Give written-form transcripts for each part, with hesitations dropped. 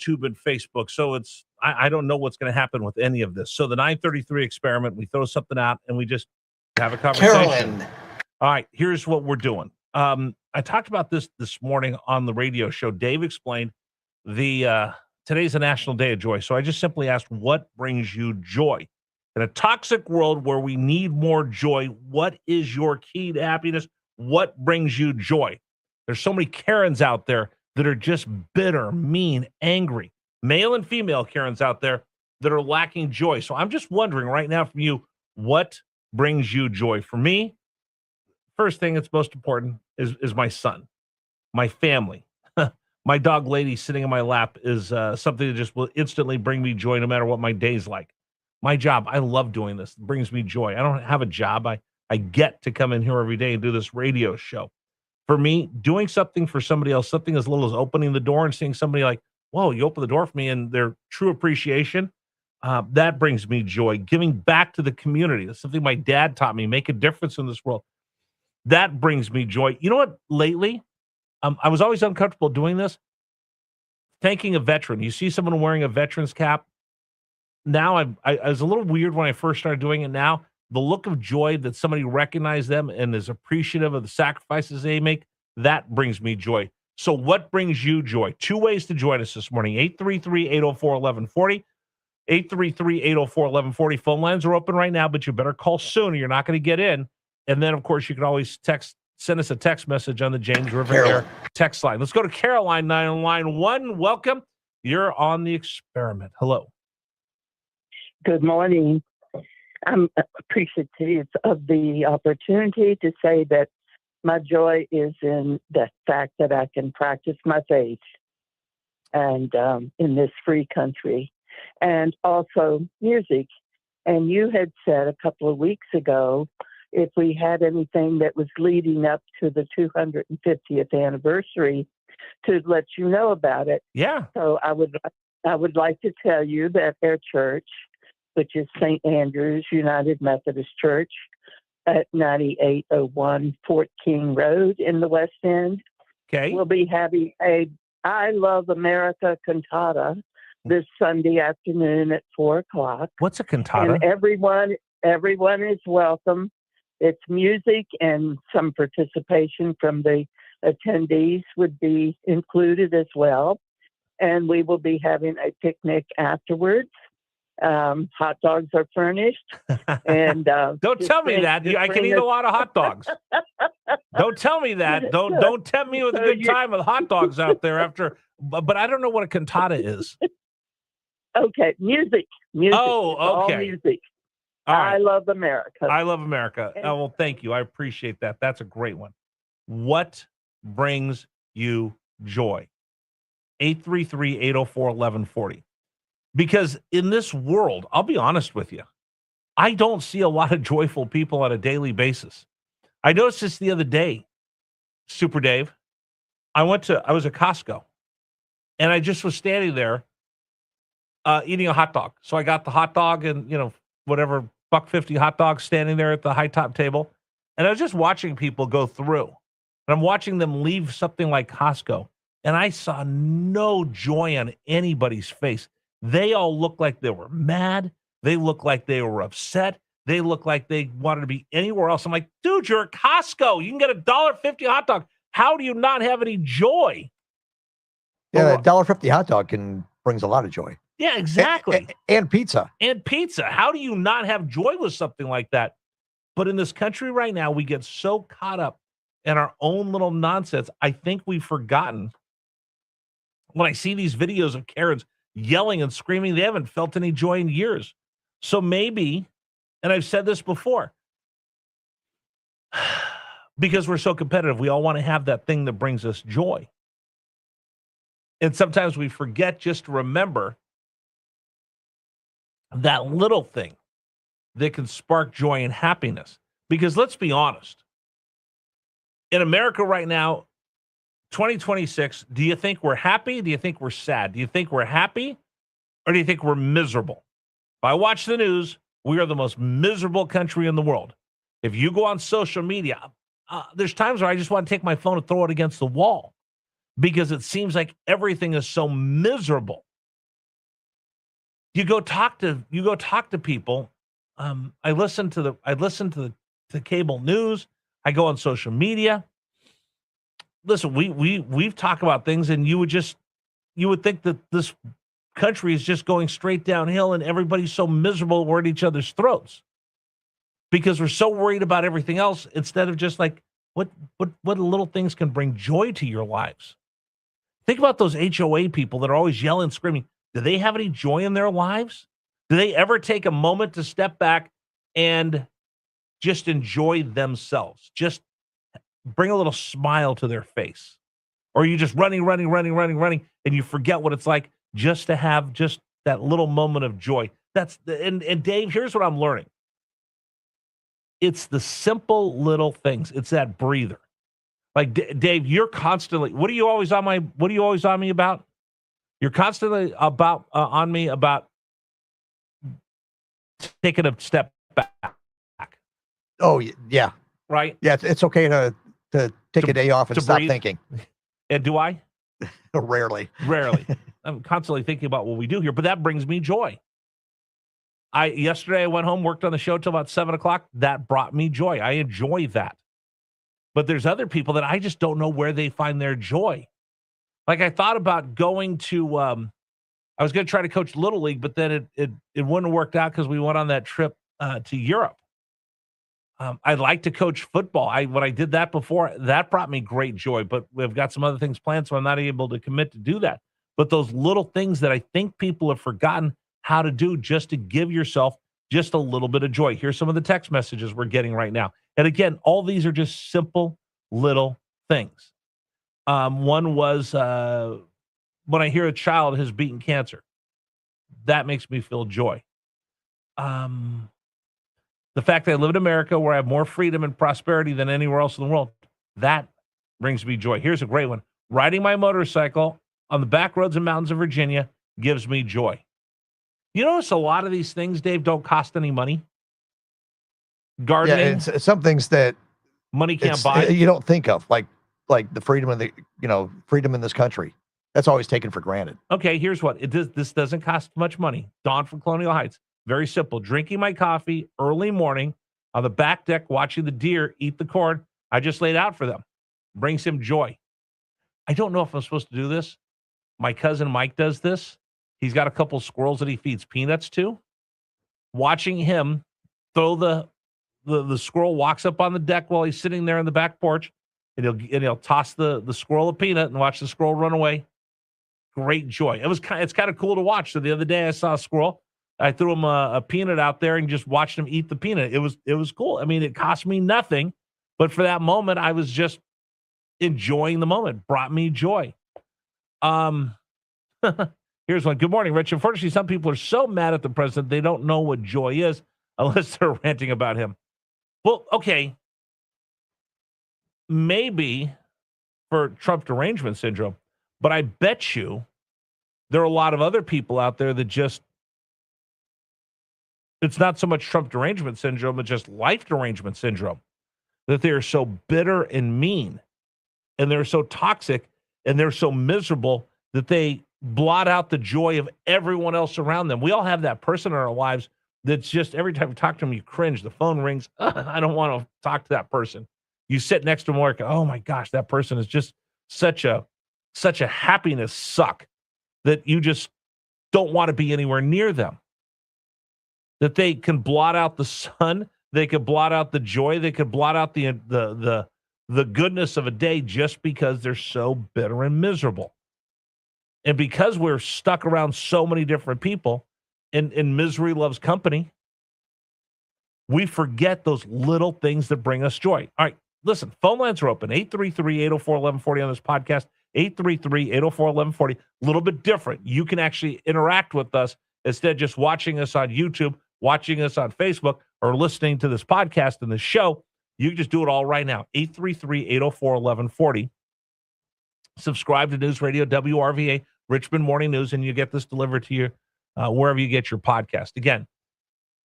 YouTube and Facebook. So I don't know what's going to happen with any of this. So the 933 experiment, we throw something out and we just have a conversation. Carolyn. All right, here's what we're doing. I talked about this morning on the radio show. Dave explained today's a National Day of Joy. So I just simply asked, what brings you joy? In a toxic world where we need more joy, what is your key to happiness? What brings you joy? There's so many Karens out there that are just bitter, mean, angry. Male and female Karens out there that are lacking joy. So I'm just wondering right now from you, what brings you joy? For me, first thing that's most important is my son, my family. My dog Lady sitting in my lap is something that just will instantly bring me joy no matter what my day's like. My job, I love doing this. It brings me joy. I don't have a job. I get to come in here every day and do this radio show. For me, doing something for somebody else, something as little as opening the door and seeing somebody like, whoa, you open the door for me, and their true appreciation, that brings me joy. Giving back to the community. That's something my dad taught me. Make a difference in this world. That brings me joy. You know what? Lately, I was always uncomfortable doing this. Thanking a veteran. You see someone wearing a veteran's cap. Now I was a little weird when I first started doing it. Now the look of joy that somebody recognized them and is appreciative of the sacrifices they make, that brings me joy. So what brings you joy? 2 ways to join us this morning. 833-804-1140. 833-804-1140. Phone lines are open right now, but you better call soon or you're not going to get in. And then, of course, you can always send us a text message on the James River Air text line. Let's go to Caroline, line 1. Welcome. You're on the experiment. Hello. Good morning. I'm appreciative of the opportunity to say that my joy is in the fact that I can practice my faith and in this free country, and also music. And you had said a couple of weeks ago, if we had anything that was leading up to the 250th anniversary, to let you know about it. Yeah. So I would like to tell you that our church, which is St. Andrew's United Methodist Church at 9801 Fort King Road in the West End. Okay. We'll be having a I Love America cantata this Sunday afternoon at 4:00. What's a cantata? And everyone is welcome. It's music, and some participation from the attendees would be included as well. And we will be having a picnic afterwards. Hot dogs are furnished. And don't tell me that. I can eat a lot of hot dogs. Don't tell me that. Don't tempt me with a good time with hot dogs out there after. But I don't know what a cantata is. Okay, music. Oh, okay. All music. All right. I Love America. I Love America. Well, thank you. I appreciate that. That's a great one. What brings you joy? 833-804-1140. Because in this world, I'll be honest with you, I don't see a lot of joyful people on a daily basis. I noticed this the other day, Super Dave. I was at Costco, and I just was standing there eating a hot dog. So I got the hot dog and, whatever, $1.50 hot dog standing there at the high top table. And I was just watching people go through. And I'm watching them leave something like Costco. And I saw no joy on anybody's face. They all looked like they were mad. They looked like they were upset. They looked like they wanted to be anywhere else. I'm like, dude, you're at Costco. You can get a $1.50 hot dog. How do you not have any joy? Yeah, a $1.50 hot dog brings a lot of joy. Yeah, exactly. And pizza. And pizza. How do you not have joy with something like that? But in this country right now, we get so caught up in our own little nonsense. I think we've forgotten. When I see these videos of Karens yelling and screaming, they haven't felt any joy in years. So maybe, and I've said this before, because we're so competitive, we all want to have that thing that brings us joy. And sometimes we forget just to remember that little thing that can spark joy and happiness. Because let's be honest, in America right now, 2026, do you think we're happy? Do you think we're sad? Do you think we're happy? Or do you think we're miserable? If I watch the news, we are the most miserable country in the world. If you go on social media, there's times where I just want to take my phone and throw it against the wall because it seems like everything is so miserable. You go talk to people. I listen to the cable news. I go on social media. Listen, we've talked about things, and you would think that this country is just going straight downhill, and everybody's so miserable we're at each other's throats because we're so worried about everything else instead of just like what little things can bring joy to your lives. Think about those HOA people that are always yelling, screaming. Do they have any joy in their lives? Do they ever take a moment to step back and just enjoy themselves? Just bring a little smile to their face. Or are you just running, and you forget what it's like just to have just that little moment of joy? And Dave, here's what I'm learning. It's the simple little things. It's that breather. Like Dave, you're constantly. What are you always on me about? You're constantly on me about taking a step back. Oh yeah, right. Yeah, it's okay to take a day off and stop breathe. thinking. And do I? Rarely. I'm constantly thinking about what we do here, but that brings me joy. Yesterday I went home, worked on the show till about 7:00. That brought me joy. I enjoy that. But there's other people that I just don't know where they find their joy. Like I thought about going to, I was going to try to coach Little League, but then it wouldn't have worked out because we went on that trip to Europe. I'd like to coach football. When I did that before, that brought me great joy, but we've got some other things planned, so I'm not able to commit to do that. But those little things that I think people have forgotten how to do just to give yourself just a little bit of joy. Here's some of the text messages we're getting right now. And again, all these are just simple little things. One was when I hear a child has beaten cancer, that makes me feel joy. The fact that I live in America where I have more freedom and prosperity than anywhere else in the world, that brings me joy. Here's a great one. Riding my motorcycle on the back roads and mountains of Virginia gives me joy. You notice a lot of these things, Dave, don't cost any money. Gardening. Yeah, it's some things that money can't buy. You don't think of, like the freedom of freedom in this country. That's always taken for granted. Okay, here's what this doesn't cost much money. Dawn from Colonial Heights. Very simple. Drinking my coffee early morning on the back deck, watching the deer eat the corn I just laid out for them. Brings him joy. I don't know if I'm supposed to do this. My cousin Mike does this. He's got a couple squirrels that he feeds peanuts to. Watching him throw the squirrel walks up on the deck while he's sitting there in the back porch, and he'll toss the squirrel a peanut and watch the squirrel run away. Great joy. It's kind of cool to watch. So the other day I saw a squirrel. I threw him a peanut out there and just watched him eat the peanut. It was cool. I mean, it cost me nothing, but for that moment, I was just enjoying the moment. Brought me joy. Here's one. Good morning, Rich. Unfortunately, some people are so mad at the president they don't know what joy is unless they're ranting about him. Well, okay. Maybe for Trump derangement syndrome, but I bet you there are a lot of other people out there that just, it's not so much Trump derangement syndrome, but just life derangement syndrome, that they're so bitter and mean, and they're so toxic, and they're so miserable that they blot out the joy of everyone else around them. We all have that person in our lives that's just, every time you talk to them, you cringe. The phone rings. I don't want to talk to that person. You sit next to them, like, oh my gosh, that person is just such a happiness suck that you just don't want to be anywhere near them. That they can blot out the sun, they could blot out the joy, they could blot out the goodness of a day just because they're so bitter and miserable. And because we're stuck around so many different people, and misery loves company, we forget those little things that bring us joy. All right, listen, phone lines are open, 833-804-1140 on this podcast, 833-804-1140. A little bit different. You can actually interact with us instead of just watching us on YouTube, watching us on Facebook, or listening to this podcast and the show. You can just do it all right now. 833-804-1140. Subscribe to News Radio WRVA, Richmond Morning News, and you get this delivered to you wherever you get your podcast. Again,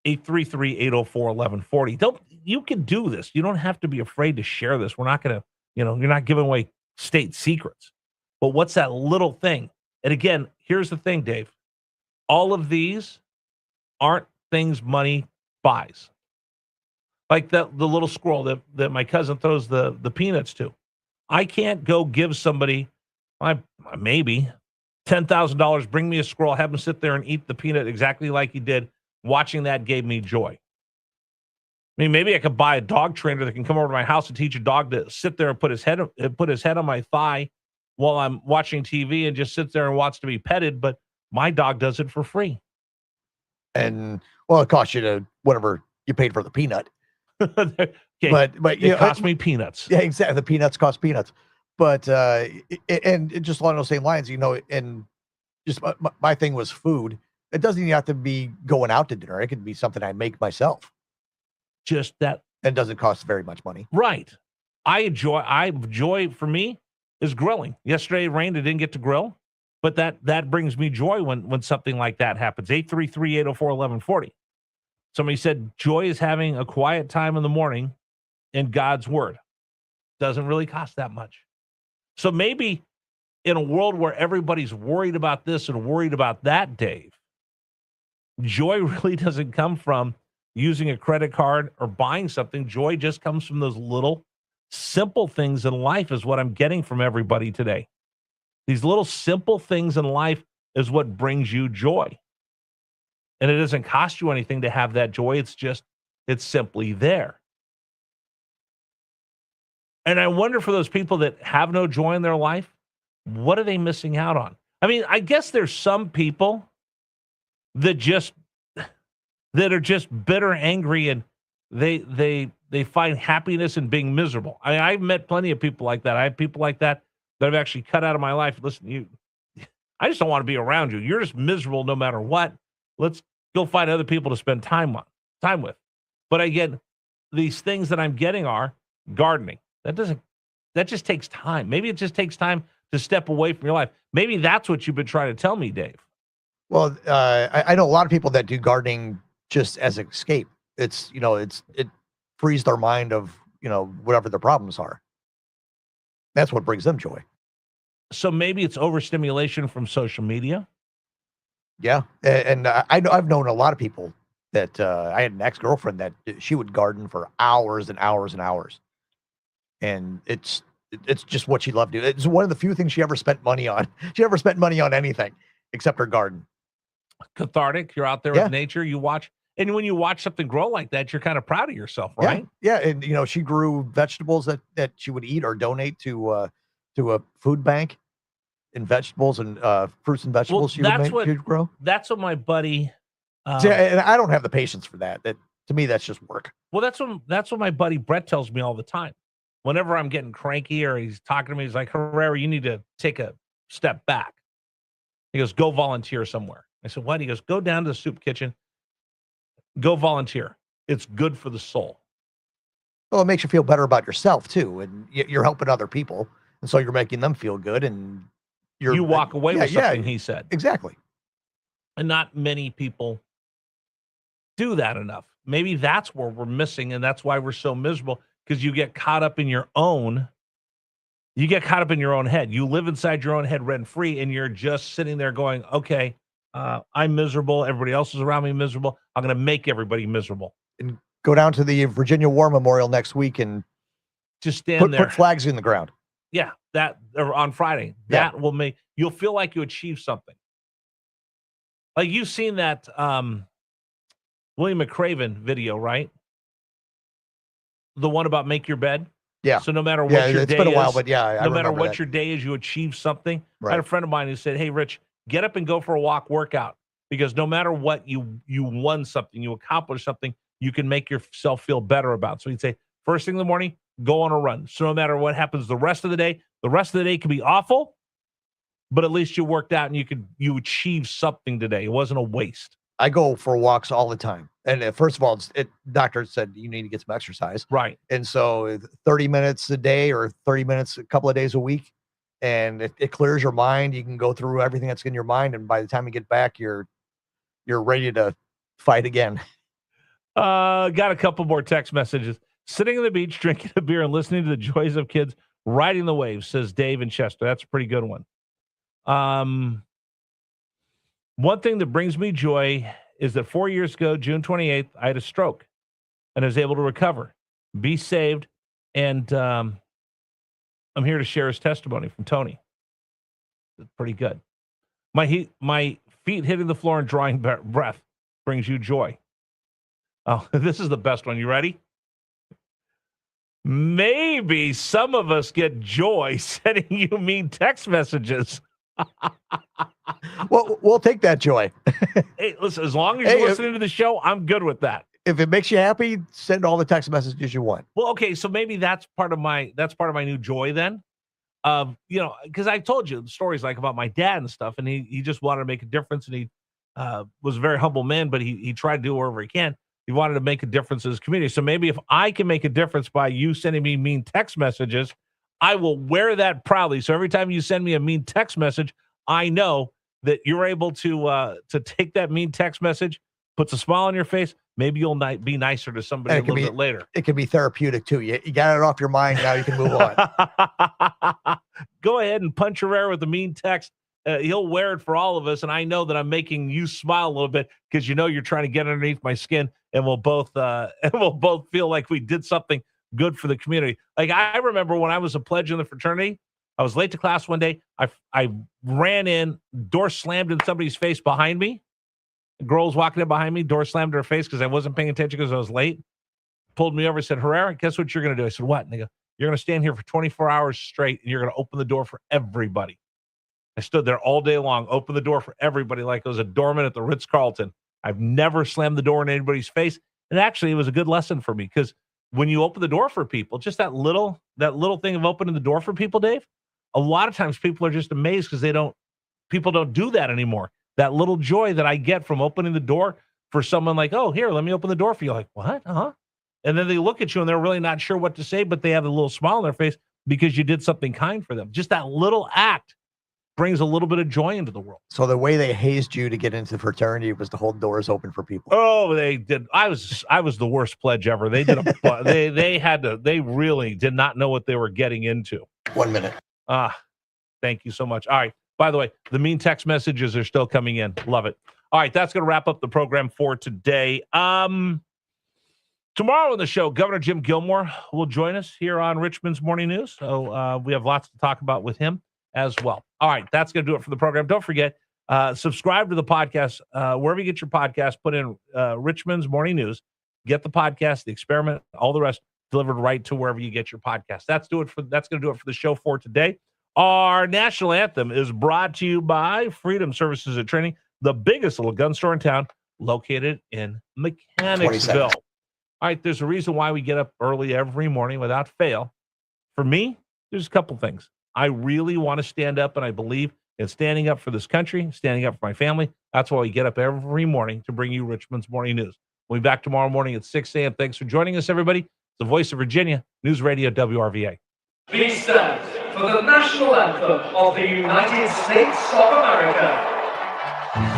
833-804-1140. You can do this. You don't have to be afraid to share this. We're not going to, you're not giving away state secrets. But what's that little thing? And again, here's the thing, Dave. all of these aren't things money buys. Like the little squirrel that my cousin throws the peanuts to. I can't go give somebody maybe $10,000, bring me a squirrel, have him sit there and eat the peanut exactly like he did. Watching that gave me joy. I mean, maybe I could buy a dog trainer that can come over to my house and teach a dog to sit there and put his head on my thigh while I'm watching TV and just sits there and wants to be petted. But my dog does it for free. And well, it costs you whatever you paid for the peanut. Okay. But it cost me peanuts. Yeah, exactly. The peanuts cost peanuts. But and just along those same lines, and just my thing was food. It doesn't even have to be going out to dinner. It could be something I make myself. Just that. And doesn't cost very much money. Right. I enjoy for me is grilling. Yesterday it rained. I didn't get to grill, but that brings me joy when something like that happens. 833-804-1140. Somebody said joy is having a quiet time in the morning in God's word. Doesn't really cost that much. So maybe in a world where everybody's worried about this and worried about that, Dave, joy really doesn't come from using a credit card or buying something. Joy just comes from those little simple things in life is what I'm getting from everybody today. These little simple things in life is what brings you joy. And it doesn't cost you anything to have that joy. It's simply there. And I wonder for those people that have no joy in their life, what are they missing out on? I mean, I guess there's some people that are just bitter, angry, and they find happiness in being miserable. I mean, I've met plenty of people like that. I have people like that I've actually cut out of my life. Listen, I just don't want to be around you. You're just miserable no matter what. Let's go find other people to spend time with. But again, these things that I'm getting are gardening. That just takes time. Maybe it just takes time to step away from your life. Maybe that's what you've been trying to tell me, Dave. Well, I know a lot of people that do gardening just as an escape. It frees their mind of, whatever their problems are. That's what brings them joy. So maybe it's overstimulation from social media. Yeah. And I've known a lot of people that I had an ex-girlfriend that she would garden for hours and hours and hours. And it's just what she loved to do. It's one of the few things she ever spent money on. She never spent money on anything except her garden. Cathartic. You're out there with nature. You watch. And when you watch something grow like that, you're kind of proud of yourself, right? Yeah. And, she grew vegetables that she would eat or donate to a food bank, and vegetables and fruits and vegetables she would grow. That's what my buddy. And I don't have the patience for that. That to me, that's just work. Well, that's what my buddy Brett tells me all the time. Whenever I'm getting cranky or he's talking to me, he's like, Herrera, you need to take a step back. He goes, go volunteer somewhere. I said, what? He goes, go down to the soup kitchen. Go volunteer. It's good for the soul. Well, it makes you feel better about yourself too. And you're helping other people. And so you're making them feel good. And you walk away with something, he said. Exactly. And not many people do that enough. Maybe that's where we're missing. And that's why we're so miserable, because you get caught up in your own head. You live inside your own head rent free. And you're just sitting there going, okay, I'm miserable. Everybody else is around me miserable. I'm going to make everybody miserable. And go down to the Virginia War Memorial next week and just stand there. Put flags in the ground. Yeah, or on Friday. That will make you'll feel like you achieved something. Like you've seen that William McRaven video, right? The one about make your bed. Yeah. So no matter what your day is, it's been a while, but no matter what your day is, you achieve something. Right. I had a friend of mine who said, "Hey, Rich, get up and go for a walk, workout, because no matter what, you won something, you accomplished something, you can make yourself feel better about." So he'd say, first thing in the morning, go on a run. So no matter what happens the rest of the day can be awful, but at least you worked out and you achieved something today. It wasn't a waste. I go for walks all the time. And first of all, doctor said you need to get some exercise. Right. And so 30 minutes a day or 30 minutes a couple of days a week. And it clears your mind. You can go through everything that's in your mind. And by the time you get back, you're ready to fight again. Got a couple more text messages. Sitting on the beach, drinking a beer and listening to the joys of kids riding the waves, says Dave in Chester. That's a pretty good one. One thing that brings me joy is that 4 years ago, June 28th, I had a stroke and I was able to recover, be saved, and I'm here to share his testimony from Tony. It's pretty good. My feet hitting the floor and drawing breath brings you joy. Oh, this is the best one. You ready? Maybe some of us get joy sending you mean text messages. Well, we'll take that joy. Hey, listen, as long as you're listening to the show, I'm good with that. If it makes you happy, send all the text messages you want. Well, okay, so maybe that's part of my new joy then. Because I told you the stories like about my dad and stuff, and he just wanted to make a difference, and he was a very humble man, but he tried to do wherever he can. He wanted to make a difference in his community. So maybe if I can make a difference by you sending me mean text messages, I will wear that proudly. So every time you send me a mean text message, I know that you're able to take that mean text message, puts a smile on your face. Maybe you'll be nicer to somebody a little bit later. It can be therapeutic too. You got it off your mind. Now you can move on. Go ahead and punch your air with the mean text. He'll wear it for all of us. And I know that I'm making you smile a little bit because you know you're trying to get underneath my skin, and we'll both feel like we did something good for the community. Like I remember when I was a pledge in the fraternity, I was late to class one day. I ran in, door slammed in somebody's face behind me. The girl was walking in behind me, door slammed in her face because I wasn't paying attention because I was late. Pulled me over, said, Herrera, guess what you're going to do? I said, what? And they go, you're going to stand here for 24 hours straight, and you're going to open the door for everybody. I stood there all day long, opened the door for everybody like I was a doorman at the Ritz-Carlton. I've never slammed the door in anybody's face. And actually, it was a good lesson for me because when you open the door for people, just that little thing of opening the door for people, Dave, a lot of times people are just amazed because people don't do that anymore. That little joy that I get from opening the door for someone like, oh, here, let me open the door for you. Like, what? Uh-huh. And then they look at you and they're really not sure what to say, but they have a little smile on their face because you did something kind for them. Just that little act brings a little bit of joy into the world. So the way they hazed you to get into the fraternity was to hold doors open for people. Oh, they did. I was the worst pledge ever. They did they really did not know what they were getting into. 1 minute. Thank you so much. All right. By the way, the mean text messages are still coming in. Love it. All right, that's going to wrap up the program for today. Tomorrow on the show, Governor Jim Gilmore will join us here on Richmond's Morning News. So we have lots to talk about with him as well. All right, that's going to do it for the program. Don't forget, subscribe to the podcast. Wherever you get your podcast, put in Richmond's Morning News. Get the podcast, the experiment, all the rest delivered right to wherever you get your podcast. That's going to do it for the show for today. Our national anthem is brought to you by Freedom Services and Training, the biggest little gun store in town, located in Mechanicsville. All right, there's a reason why we get up early every morning without fail. For me, there's a couple things. I really want to stand up, and I believe in standing up for this country, standing up for my family. That's why we get up every morning to bring you Richmond's Morning News. We'll be back tomorrow morning at 6 a.m. Thanks for joining us, everybody. It's the Voice of Virginia, News Radio WRVA. Please stand for the national anthem of the United States of America.